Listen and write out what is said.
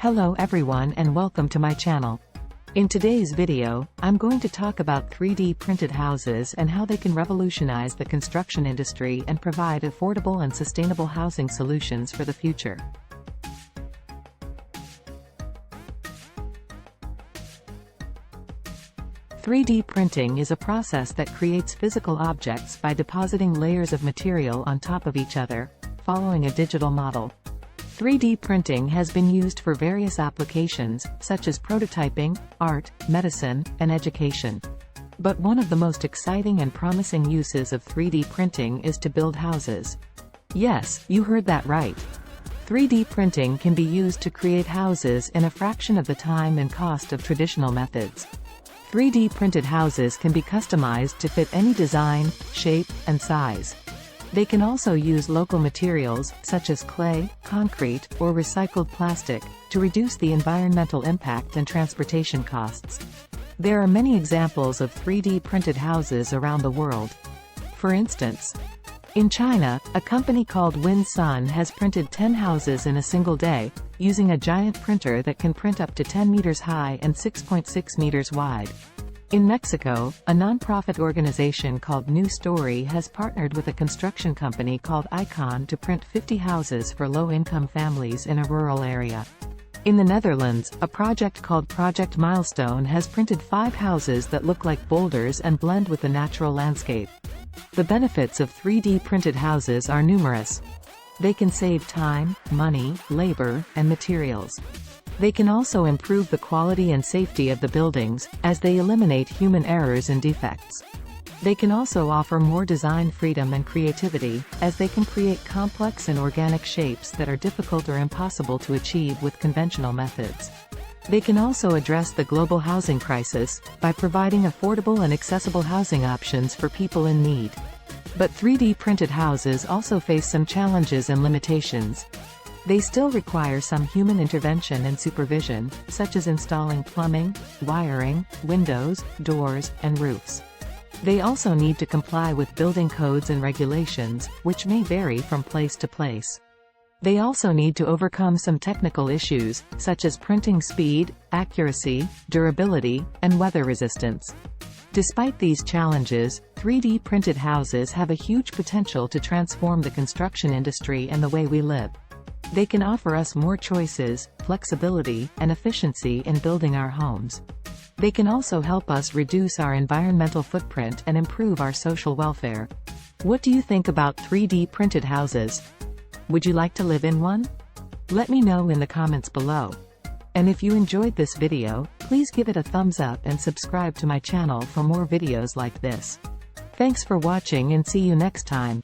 Hello everyone and welcome to my channel. In today's video, I'm going to talk about 3D printed houses and how they can revolutionize the construction industry and provide affordable and sustainable housing solutions for the future. "3D printing is a process that creates physical objects by depositing layers of material on top of each other, following a digital model. 3D printing has been used for various applications, such as prototyping, art, medicine, and education. But one of the most exciting and promising uses of 3D printing is to build houses. Yes, you heard that right. 3D printing can be used to create houses in a fraction of the time and cost of traditional methods. 3D printed houses can be customized to fit any design, shape, and size. They can also use local materials, such as clay, concrete, or recycled plastic, to reduce the environmental impact and transportation costs. There are many examples of 3D printed houses around the world. For instance, in China, a company called Sun has printed 10 houses in a single day, using a giant printer that can print up to 10 meters high and 6.6 meters wide. In Mexico, a non-profit organization called New Story has partnered with a construction company called Icon to print 50 houses for low-income families in a rural area. In the Netherlands, a project called Project Milestone has printed 5 houses that look like boulders and blend with the natural landscape. The benefits of 3D printed houses are numerous. They can save time, money, labor, and materials. They can also improve the quality and safety of the buildings, as they eliminate human errors and defects. They can also offer more design freedom and creativity, as they can create complex and organic shapes that are difficult or impossible to achieve with conventional methods. They can also address the global housing crisis, by providing affordable and accessible housing options for people in need. But 3D printed houses also face some challenges and limitations. They still require some human intervention and supervision, such as installing plumbing, wiring, windows, doors, and roofs. They also need to comply with building codes and regulations, which may vary from place to place. They also need to overcome some technical issues, such as printing speed, accuracy, durability, and weather resistance. Despite these challenges, 3D printed houses have a huge potential to transform the construction industry and the way we live. They can offer us more choices, flexibility, and efficiency in building our homes. They can also help us reduce our environmental footprint and improve our social welfare. What do you think about 3D printed houses? Would you like to live in one? Let me know in the comments below. And if you enjoyed this video, please give it a thumbs up and subscribe to my channel for more videos like this. Thanks for watching and see you next time.